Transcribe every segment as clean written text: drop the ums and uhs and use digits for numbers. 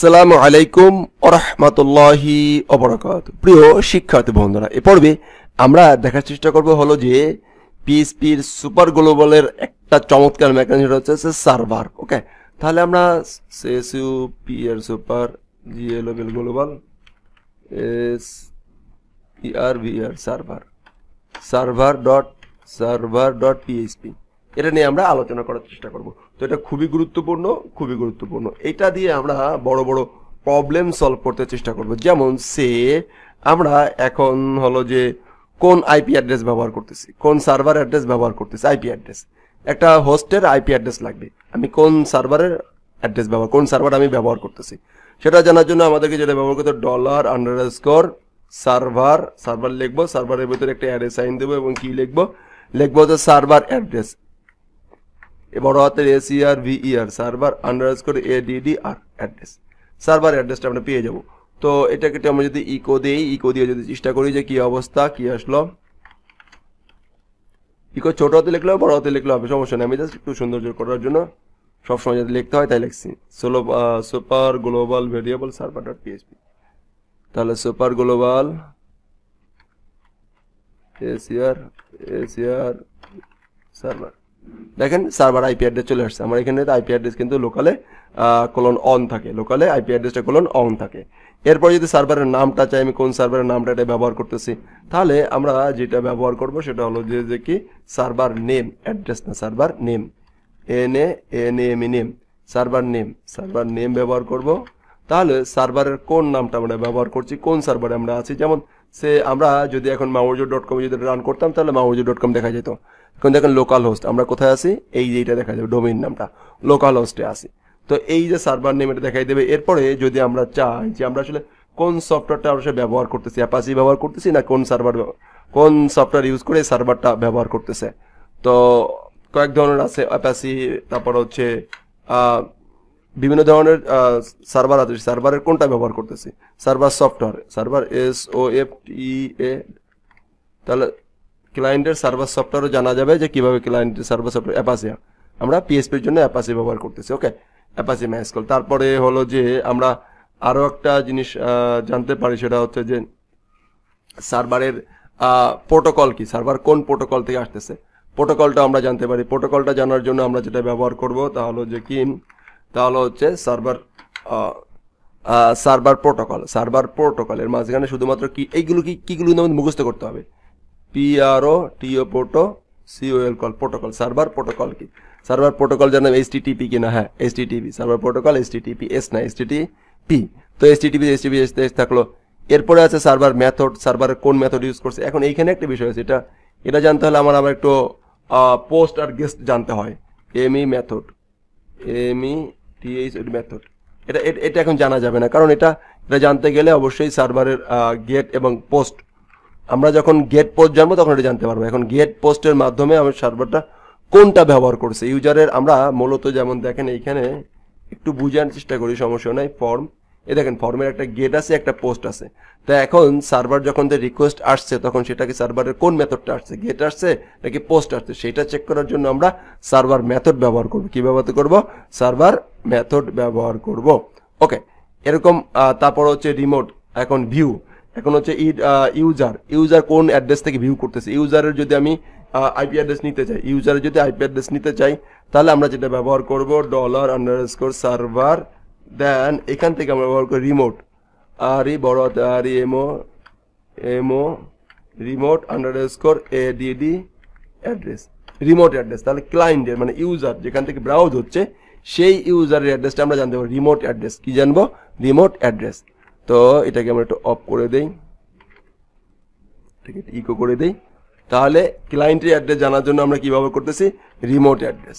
আসসালামু আলাইকুম ওয়া রাহমাতুল্লাহি ওয়া বারাকাতুহু। প্রিয় শিক্ষার্থী বন্ধুরা, এই পর্বে আমরা দেখার চেষ্টা করব হলো যে পিএইচপির সুপার গ্লোবালের একটা চমৎকার মেকানিজম হচ্ছে সার্ভার। ওকে, তাহলে আমরা এসইউপি এর super global SERVR server dot PHP এটা নিয়ে আমরা আলোচনা করার চেষ্টা করব। তো এটা খুবই গুরুত্বপূর্ণ। এটা দিয়ে আমরা বড় বড় প্রবলেম সলভ করতে চেষ্টা করব। যেমন আমরা এখন হলো যে কোন আইপি অ্যাড্রেস ব্যবহার করতেছি, কোন সার্ভার অ্যাড্রেস ব্যবহার করতেছি, আইপি অ্যাড্রেস, একটা হোস্টের আইপি অ্যাড্রেস লাগবে। আমি কোন সার্ভারের অ্যাড্রেস কোন সার্ভার আমি ব্যবহার করতেছি সেটা জানার জন্য আমাদেরকে যেটা ব্যবহার করতে $_সার্ভার লিখবো, সার্ভারের ভিতরে একটা অ্যারে সাইন দেবো এবং কি লিখবো হচ্ছে সার্ভার অ্যাড্রেস, বড় হাতের SERVER server _ADDR address, server অ্যাড্রেসটা আমরা পেয়ে যাব। তো এটাকে আমরা যদি ইকো দিয়ে যদি চেষ্টা করি যে কি অবস্থা, কি আসলো, ইকো ছোট হাতে লিখলেও বড় হাতে লিখলেও হবে, সমস্যা নেই। আমি জাস্ট একটু সৌন্দর্য করার জন্য সবসময় যদি লিখতে হয় তাই লিখছি super global variable server dot PHP. তাহলে সুপার গ্লোবাল SER সার্ভার, দেখেন সার্ভার আইপি অ্যাড্রেস চলে আসছে আমার এখানে। আইপি অ্যাড্রেস কিন্তু লোকালে অন থাকে, লোকালে আইপি অ্যাড্রেসটা অন থাকে। এরপর যদি সার্ভারের নামটা চাই, আমি কোন সার্ভারের নামটা এটা ব্যবহার করতেছি, তাহলে আমরা যেটা ব্যবহার করব সেটা হলো যে কি সার্ভার নেম, অ্যাড্রেস না, server name, name, server name ব্যবহার করব। তাহলে সার্ভারের কোন নামটা আমরা ব্যবহার করছি, কোন সার্ভারে আমরা আছি। যেমন আমরা যদি এখন mamojo.com যদি রান করতাম তাহলে mamojo.com দেখা যেত। এখন দেখেন লোকাল হোস্ট, আমরা কোথায় আছি, এই যে এটা দেখা যাবে ডোমেইন নামটা, লোকাল হোস্টে আছি। তো এই যে সার্ভার নেম এটা দেখাই দেবে। এরপরে যদি আমরা চাই যে আমরা আসলে কোন সফটওয়্যারটা আমরা ব্যবহার করতেছি, অ্যাপাচি ব্যবহার করতেছি না কোন সফটওয়্যার ইউজ করে সার্ভারটা ব্যবহার করতেছে। তো কয়েক ধরনের আছে অ্যাপাচি, তারপর হচ্ছে বিভিন্ন ধরনের সার্ভার আছে। সার্ভারের কোনটা ব্যবহার করতেছি, সার্ভার SOFTA। তাহলে ক্লায়েন্টের সার্ভার সফটওয়্যারও জানা যাবে যে কিভাবে ক্লায়েন্টের সার্ভার সফটওয়্যার অ্যাপাচি, আমরা পিএইচপির জন্য অ্যাপাচি ব্যবহার করতেছি। ওকে, অ্যাপাচি MySQL। তারপরে হলো যে আমরা আরো একটা জিনিস জানতে পারি, সেটা হচ্ছে যে সার্ভারের প্রোটোকল কি, সার্ভার কোন প্রোটোকল থেকে আসতেছে, প্রোটোকলটা আমরা জানতে পারি। প্রোটোকলটা জানার জন্য আমরা যেটা ব্যবহার করব তাহলে হচ্ছে সার্ভার প্রোটোকলের মাঝখানে শুধুমাত্র কি এইগুলো কিগুলো আমাদের মুখস্থ করতে হবে। প্রোটোকল, সার্ভার প্রোটোকল কি, সার্ভার প্রোটোকল জানাবে HTTP কিনা, হ্যাঁ HTTP, সার্ভার প্রোটোকল HTTPS না HTTP। তো HTTP থাকলো। এরপরে আছে সার্ভার মেথড, সার্ভারের কোন মেথড ইউজ করছে। এখন এইখানে একটা বিষয় আছে, এটা জানতে হলে আমার একটু পোস্ট আর গেস্ট জানতে হয়। মেথড এটা এখন জানা যাবে না, কারণ এটা জানতে গেলে অবশ্যই সার্ভারের গেট এবং পোস্ট, আমরা যখন গেট পোস্ট জানবো তখন এটা জানতে পারবো। এখন গেট পোস্টের মাধ্যমে আমার সার্ভারটা কোনটা ব্যবহার করছে ইউজারের, আমরা মূলত যেমন দেখেন এইখানে একটু বুঝানোর চেষ্টা করি, সমস্যা নাই। ফর্ম, দেখেন ফর্মের একটা গেট আছে, একটা পোস্ট আছে। তো এখন সার্ভার যখন রিকোয়েস্ট আসছে তখন সেটাকে সার্ভারের কোন মেথডটা আসছে, গেট আসছে নাকি পোস্ট আসছে, সেটা চেক করার জন্য আমরা সার্ভার মেথড ব্যবহার করব। কি ব্যবহার করব, সার্ভার মেথড ব্যবহার করব। ওকে, এরকম। তারপর হচ্ছে রিমোট, এখন ভিউ, এখন হচ্ছে ইউজার কোন অ্যাড্রেস থেকে ভিউ করতেছে। ইউজারের যদি আমি আইপি অ্যাড্রেস নিতে চাই, তাহলে আমরা যেটা ব্যবহার করব $_সার্ভার, দেন এখান থেকে আমরা ব্যবহার করি remote, remote $_ADD address, remote address. তাহলে ক্লায়েন্টের মানে ইউজার যেখান থেকে ব্রাউজ হচ্ছে সেই ইউজারের অ্যাড্রেসটা আমরা জানতে পারবো, রিমোট অ্যাড্রেস। কি জানবো, রিমোট অ্যাড্রেস। তো এটাকে আমরা একটু অফ করে দেই, ঠিক আছে, ইকো করে দেই। তাহলে ক্লায়েন্টের অ্যাড্রেস জানার জন্য আমরা কি ব্যবহার করতেছি, রিমোট অ্যাড্রেস।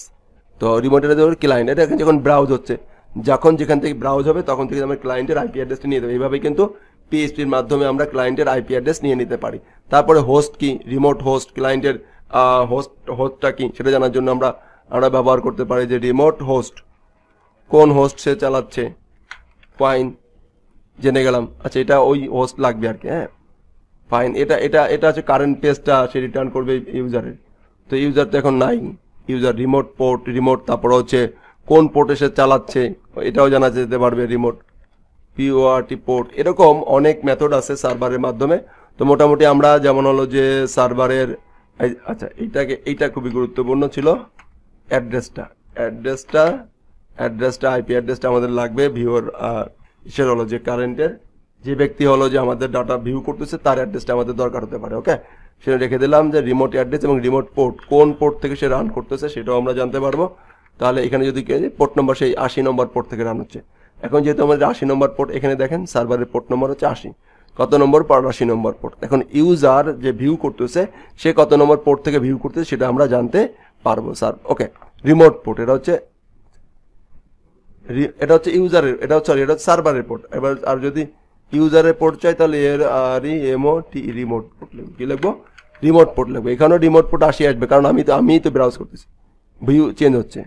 তো রিমোট অ্যাড্রেস ক্লায়েন্ট, এটা যখন ব্রাউজ হচ্ছে, যেখান থেকে ব্রাউজ হবে তখন থেকে আমরা ক্লায়েন্টের আইপি অ্যাড্রেসটা নিয়ে দেবো। এইভাবে কিন্তু পিএইচপির মাধ্যমে আমরা ক্লায়েন্টের আইপি অ্যাড্রেস নিয়ে নিতে পারি। তারপরে হোস্ট কি, রিমোট হোস্ট, ক্লায়েন্টের হোস্টটা কি সেটা জানার জন্য আমরা ব্যবহার করতে পারি যে রিমোট হোস্ট, কোন হোস্ট সে চালাচ্ছে, ফাইন, জেনে গেলাম। আচ্ছা, এটা ওই হোস্ট লাগবে আর কি, হ্যাঁ ফাইন। এটা হচ্ছে কারেন্ট পেজটা সে রিটার্ন করবে ইউজারের। তো ইউজার তো এখন নাই, ইউজার রিমোট, তারপর হচ্ছে কোন পোর্টে সে চালাচ্ছে এটাও জানা যেতে পারবে, রিমোট পিওআরটি পোর্ট, এরকম অনেক মেথড আছে সার্ভারের মাধ্যমে। তো মোটামুটি আমরা যেমন হলো যে সার্ভারের আচ্ছা এইটা খুবই গুরুত্বপূর্ণ ছিল, অ্যাড্রেসটা আইপি অ্যাড্রেসটা আমাদের লাগবে ভিউর সেটা হলো যে কারেন্টের যে ব্যক্তি হলো যে আমাদের ডাটা ভিউ করতেছে তার অ্যাড্রেসটা আমাদের দরকার হতে পারে। ওকে, সেটা রেখে দিলাম যে রিমোট অ্যাড্রেস এবং রিমোট পোর্ট, কোন পোর্ট থেকে সে রান করতেছে সেটাও আমরা জানতে পারবো। তাহলে এখানে যদি পোর্ট নম্বর সেই 80 নম্বর পোর্ট থেকে রান হচ্ছে। এখন যেহেতু আমাদের 80 নম্বর পোর্ট, এখানে দেখেন সার্ভারের পোর্ট নম্বর হচ্ছে 80, কত নম্বর 80 নম্বর পোর্ট। এখন ইউজার যে ভিউ করতেছে সে কত নম্বর পোর্ট থেকে ভিউ করতেছে সেটা আমরা জানতে পারবো স্যার। ওকে, রিমোট পোর্ট এটা হচ্ছে ইউজারের, এটা হচ্ছে সার্ভারের পোর্ট। এবার আর যদি ইউজারের পোর্ট চাই তাহলে রিমোট পোর্ট লিখবো, কি লিখবো? রিমোট পোর্ট লিখবো। এখানেও রিমোট পোর্ট 80 আসবে, কারণ আমি তো ব্রাউজ করতেছি, ভিউ চেঞ্জ হচ্ছে।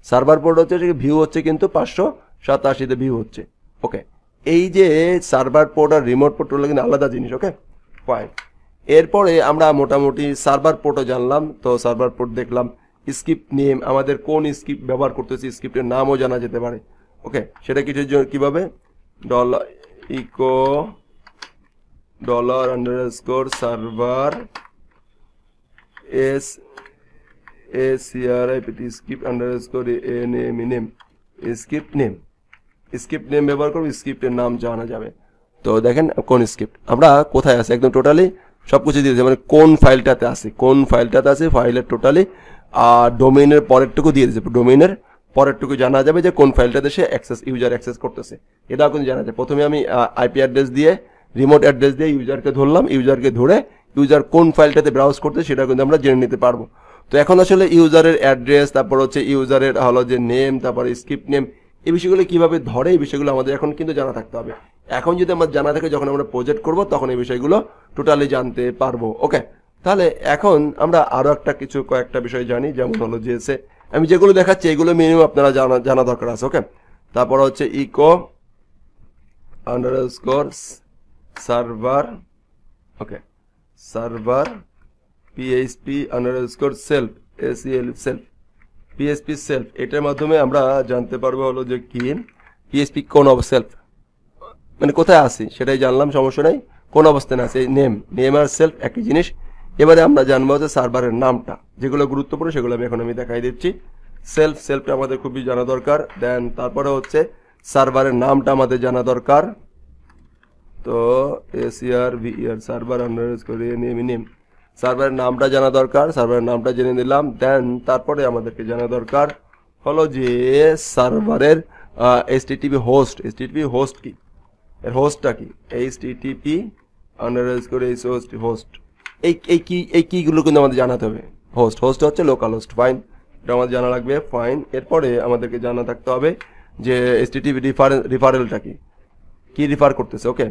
সার্ভার পোর্ট হচ্ছে ভিউ হচ্ছে কিন্তু 587 ভিউ হচ্ছে। ওকে, এই যে সার্ভার পোর্ট আর রিমোট পোর্ট হলো কিন্তু আলাদা জিনিস। Okay fine. এরপরে আমরা মোটামুটি সার্ভার পোর্টও জানলাম। তো সার্ভার পোর্ট দেখলাম, স্ক্রিপ্ট নেম, আমাদের কোন স্ক্রিপ্ট ব্যবহার করতেছি স্ক্রিপ্টের নামও জানা যেতে পারে। ওকে, সেটা কিভাবে echo $_server script name script name ব্যবহার করবো, স্ক্রিপ্টের নাম জানা যাবে। তো দেখেন কোন স্ক্রিপ্ট আমরা কোথায় আছে, একদম টোটালি সবকিছু দিয়ে দিয়েছে, মানে কোন ফাইলটাতে আছে ফাইলের টোটালি ডোমেইনের পরেরটুকু দিয়ে দিয়েছে। ডোমেইনের পরেরটুকু জানা যাবে যে কোন ফাইলটাতে সে ইউজার অ্যাক্সেস করতেছে, এটাও কিন্তু জানা যায়। প্রথমে আমি আইপি অ্যাড্রেস দিয়ে রিমোট অ্যাড্রেস দিয়ে ইউজারকে ধরলাম, ইউজারকে ধরে ইউজার কোন ফাইলটাতে ব্রাউজ করতে সেটা কিন্তু আমরা জেনে নিতে পারবো। তো এখন আসলে ইউজারের অ্যাড্রেস, তারপর হচ্ছে ইউজারের হলো যে নেম, তারপর স্ক্রিপ্ট নেম, এই বিষয়গুলো কিভাবে ধরে এই বিষয়গুলো আমাদের এখন কিন্তু জানা থাকতে হবে। এখন যদি আমার জানা থাকে, যখন আমরা প্রজেক্ট করব তখন এই বিষয়গুলো টোটালি জানতে পারবো। ওকে, তাহলে এখন আমরা আরো কয়েকটা বিষয় জানি, যেমন হলো যে আমি যেগুলো দেখাচ্ছি এগুলো মিনিমাম আপনারা জানা দরকার আছে। ওকে, তারপর হচ্ছে ইকো _server, ওকে server PHP _self PHP self, এটার মাধ্যমে আমরা জানতে পারবো হলো যে কি PHP কোন সেলফ মানে কোথায় আছি সেটাই জানলাম, সমস্যা নাই, কোন অবস্থানে আছে। নেম আর সেলফ একই জিনিস। এবারে আমরা জানবো যে সার্ভারের নামটা, যেগুলো গুরুত্বপূর্ণ সেগুলো আমি দেখাই দিচ্ছি। সেলফটা আমাদের খুবই জানা দরকার। দেন তারপরে হচ্ছে সার্ভারের নামটা আমাদের জানা দরকার। তো সার্ভার নেম, সার্ভারের নামটা জানা দরকার, সার্ভারের নামটা জেনে নিলাম। দেন তারপরে আমাদেরকে জানা দরকার হলো যে সার্ভারের HTTP হোস্ট কি, এর হোস্টটা কি, HTTP হোস্ট, এই কিগুলো কিন্তু আমাদের জানাতে হবে। হোস্ট হচ্ছে লোকাল হোস্ট, ফাইন, এটা আমাদের জানা লাগবে। ফাইন, এরপরে আমাদেরকে জানা থাকতে হবে যে HTTP রেফারেলটা কি রেফার করতেছে। ওকে,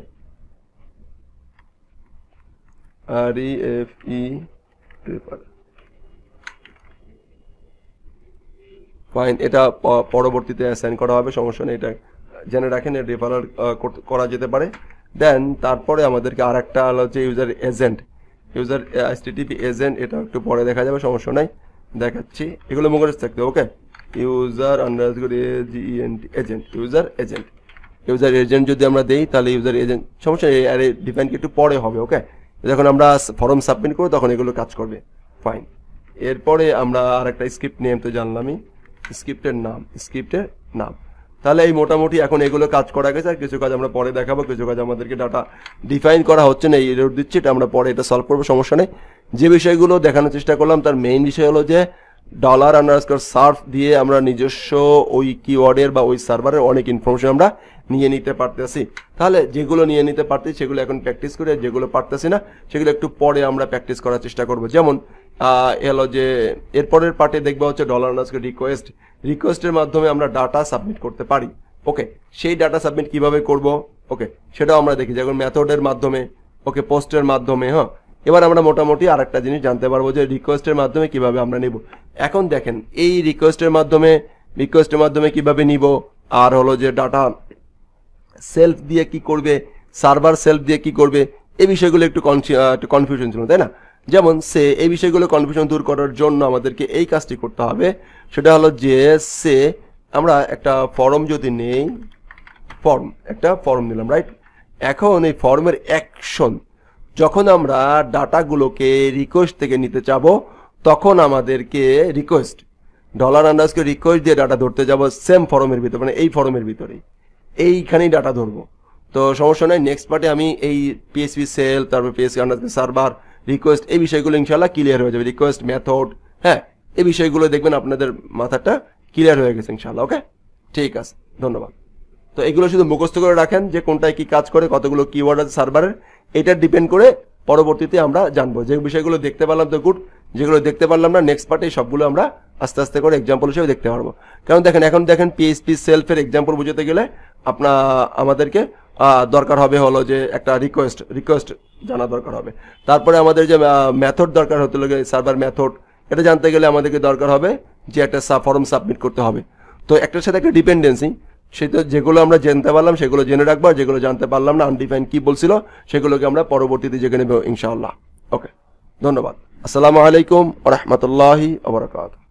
ফাইন, এটা পরবর্তীতে অ্যাসাইন করা হবে, সমস্যা নেই, এটা জেনে রাখেন, রেফারেল করা যেতে পারে। দেন তারপরে আমাদেরকে আর একটা হচ্ছে ইউজার HTTP এজেন্ট, এটা একটু পরে দেখা যাবে, সমস্যা নাই, দেখাচ্ছি। এগুলো মুখস্থ থাকতে। ওকে, ইউজার এজেন্ট যদি আমরা দেই তাহলে ইউজার এজেন্ট, সমস্যা নেই, আরে ডিফাইন একটু পরে হবে। ওকে, যখন আমরা ফর্ম সাবমিট করবো তখন এগুলো কাজ করবে। ফাইন, এরপরে আমরা আর একটা স্ক্রিপ্ট নেম তো জানলামই, স্ক্রিপ্টের নাম। তাহলে এই মোটামুটি এখন এগুলো কাজ করা গেছে, আর কিছু কাজ আমরা পরে দেখাবো, কিছু কাজ আমাদেরকে ডাটা ডিফাইন করা হচ্ছে না, এই এরর দিচ্ছে, এটা আমরা পরে এটা সলভ করবো, সমস্যা নেই। যে বিষয়গুলো দেখানোর চেষ্টা করলাম তার মেইন বিষয় হলো যে $_serve দিয়ে আমরা নিজস্ব ওই কিওয়ার্ডের বা ওই সার্ভারের অনেক ইনফরমেশন আমরা নিয়ে নিতে পারতেছি। তাহলে যেগুলো নিয়ে নিতে পারতেছি সেগুলো এখন প্র্যাকটিস করি, আর যেগুলো পারতেছি না সেগুলো একটু পরে আমরা প্র্যাকটিস করার চেষ্টা করবো। যেমন হলো যে এরপরের পার্টে দেখবো হচ্ছে রিকোয়েস্টের মাধ্যমে আমরা ডাটা সাবমিট করতে পারি। ওকে, সেই ডাটা সাবমিট কিভাবে করব, ওকে সেটাও আমরা দেখি, যেমন মেথডের মাধ্যমে, ওকে পোস্টের মাধ্যমে। হ্যাঁ, এবার আমরা মোটামুটি আর একটা জিনিস জানতে পারবো যে রিকোয়েস্টের মাধ্যমে কিভাবে আমরা নিব। এখন দেখেন এই রিকোয়েস্টের মাধ্যমে কিভাবে নিব, আর হলো যে ডাটা সেলফ দিয়ে কি করবে, সার্ভার সেলফ দিয়ে কি করবে, এই বিষয়গুলো একটু কনফিউশন ছিল, তাই না? যেমন এই বিষয়গুলো কনফিউশন দূর করার জন্য আমাদেরকে এই কাজটি করতে হবে, সেটা হলো যে আমরা একটা ফর্ম যদি নেই, ফর্ম নিলাম, রাইট? এখন এই ফর্মের অ্যাকশন, যখন আমরা ডাটাগুলোকে রিকোয়েস্ট থেকে নিতে চাবো তখন আমাদেরকে রিকোয়েস্ট $_ দিয়ে ডাটা ধরতে যাব সেম ফর্মের ভিতরে, মানে এই ফর্মের ভিতরেই, এইখানেই ডাটা ধরবো। তো সমস্যা নেই, নেক্সট পার্টে আমি এই PHP সেল, তারপর PHP সার্ভার, রিকোয়েস্ট, এই বিষয়গুলো ইনশাআল্লাহ ক্লিয়ার হয়ে যাবে। রিকোয়েস্ট মেথড, হ্যাঁ, এই বিষয়গুলো দেখবেন আপনাদের মাথাটা ক্লিয়ার হয়ে গেছে ইনশাআল্লাহ। ওকে, ঠিক আছে, ধন্যবাদ। তো এগুলো শুধু মুখস্থ করে রাখেন যে কোনটায় কি কাজ করে, কতগুলো কিওয়ার্ড আছে সার্ভারের, এটা ডিপেন্ড করে পরবর্তীতে আমরা জানবো। যে বিষয়গুলো দেখতে পারলাম তো গুড, যেগুলো দেখতে পারলাম না নেক্সট পার্টে সবগুলো আমরা আস্তে আস্তে করে এক্সাম্পল হিসেবে দেখতে পারবো। কারণ দেখেন, এখন দেখেন PHP সেলফের এক্সাম্পল বুঝতে গেলে আমাদেরকে দরকার হবে হলো যে একটা রিকোয়েস্ট জানা দরকার হবে। তারপরে আমাদের যে মেথড দরকার হতে লাগে, সার্ভার মেথড, এটা জানতে গেলে আমাদেরকে দরকার হবে যে একটা ফর্ম সাবমিট করতে হবে। তো একটার সাথে একটা ডিপেন্ডেন্সি, সেটা যেগুলো আমরা জানতে পারলাম সেগুলো জেনে রাখবো, আর যেগুলো জানতে পারলাম না, আনডিফাইন কি বলছিল, সেগুলোকে আমরা পরবর্তীতে জেনে নেব ইনশাআল্লাহ। ওকে, ধন্যবাদ। আসসালামু আলাইকুম ওয়া রাহমাতুল্লাহি ওয়া বারাকাতুহু।